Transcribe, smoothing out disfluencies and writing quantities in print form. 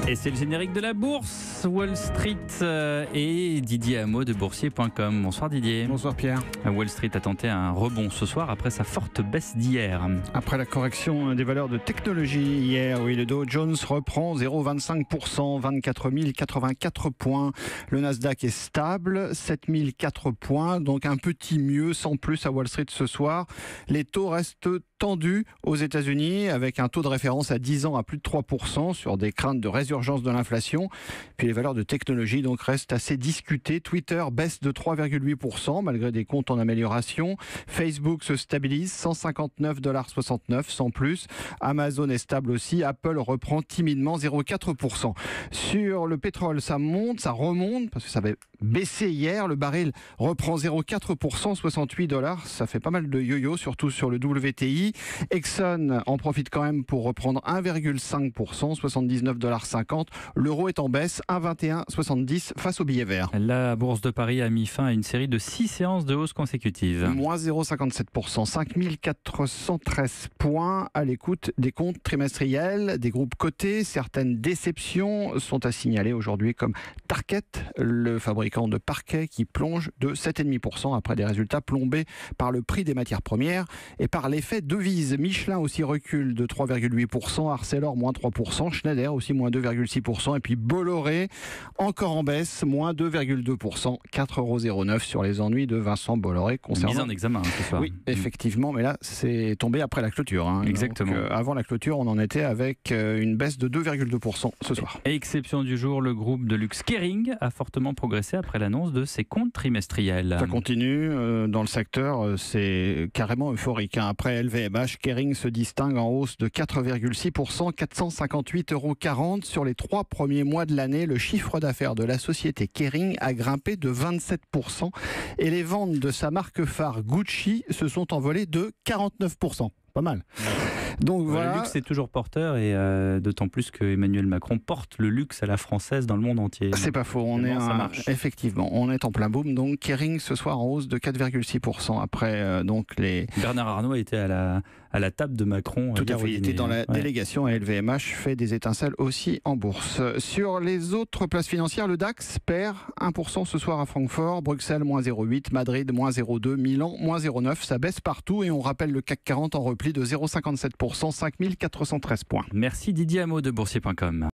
Et c'est le générique de la bourse, Wall Street et Didier Hameau de boursier.com. Bonsoir Didier. Bonsoir Pierre. Wall Street a tenté un rebond ce soir après sa forte baisse d'hier. Après la correction des valeurs de technologie hier, oui, le Dow Jones reprend 0,25%, 24 084 points. Le Nasdaq est stable, 7 004 points, donc un petit mieux sans plus à Wall Street ce soir. Les taux restent tendus aux États-Unis avec un taux de référence à 10 ans à plus de 3% sur des craintes de résurgence de l'inflation. Puis les valeurs de technologie donc restent assez discutées. Twitter baisse de 3,8% malgré des comptes en amélioration. Facebook se stabilise, 159,69$ sans plus. Amazon est stable aussi. Apple reprend timidement 0,4%. Sur le pétrole, ça monte, ça remonte parce que ça avait baissé hier. Le baril reprend 0,4%, 68$. Ça fait pas mal de yo-yo, surtout sur le WTI. Exxon en profite quand même pour reprendre 1,5%, 79,50$. L'euro est en baisse, 1,2170 face au billet vert. La bourse de Paris a mis fin à une série de 6 séances de hausse consécutives. Moins 0,57%, 5413 points à l'écoute des comptes trimestriels des groupes cotés. Certaines déceptions sont à signaler aujourd'hui comme Tarkett, le fabricant de parquets qui plonge de 7,5% après des résultats plombés par le prix des matières premières et par l'effet devise. Michelin aussi recule de 3,8%, Arcelor moins 3%, Schneider aussi moins 2,6% et puis Bolloré encore en baisse, moins 2,2%, 4,09€ sur les ennuis de Vincent Bolloré concernant... Mise en examen ce soir. Oui, effectivement, mais là c'est tombé après la clôture. Exactement. Donc, avant la clôture, on en était avec une baisse de 2,2% ce soir. Exception du jour, le groupe de luxe Kering a fortement progressé après l'annonce de ses comptes trimestriels. Ça continue dans le secteur, c'est carrément euphorique. Après LVMH, Kering se distingue en hausse de 4,6%, 458,40 € sur les 3 premiers mois de l'année. Le chiffre d'affaires de la société Kering a grimpé de 27% et les ventes de sa marque phare Gucci se sont envolées de 49%. Pas mal. Donc voilà. Le luxe est toujours porteur et d'autant plus que Emmanuel Macron porte le luxe à la française dans le monde entier. C'est pas faux, effectivement, on est en plein boom. Donc Kering ce soir en hausse de 4,6% après donc les... Bernard Arnault était à la table de Macron. Tout à fait, il était dans la délégation à LVMH, fait des étincelles aussi en bourse. Sur les autres places financières, le DAX perd 1% ce soir à Francfort, Bruxelles moins 0,8, Madrid moins 0,2, Milan moins 0,9. Ça baisse partout et on rappelle le CAC 40 en repli de 0,57%, 5413 points. Merci Didier Hameau de boursier.com.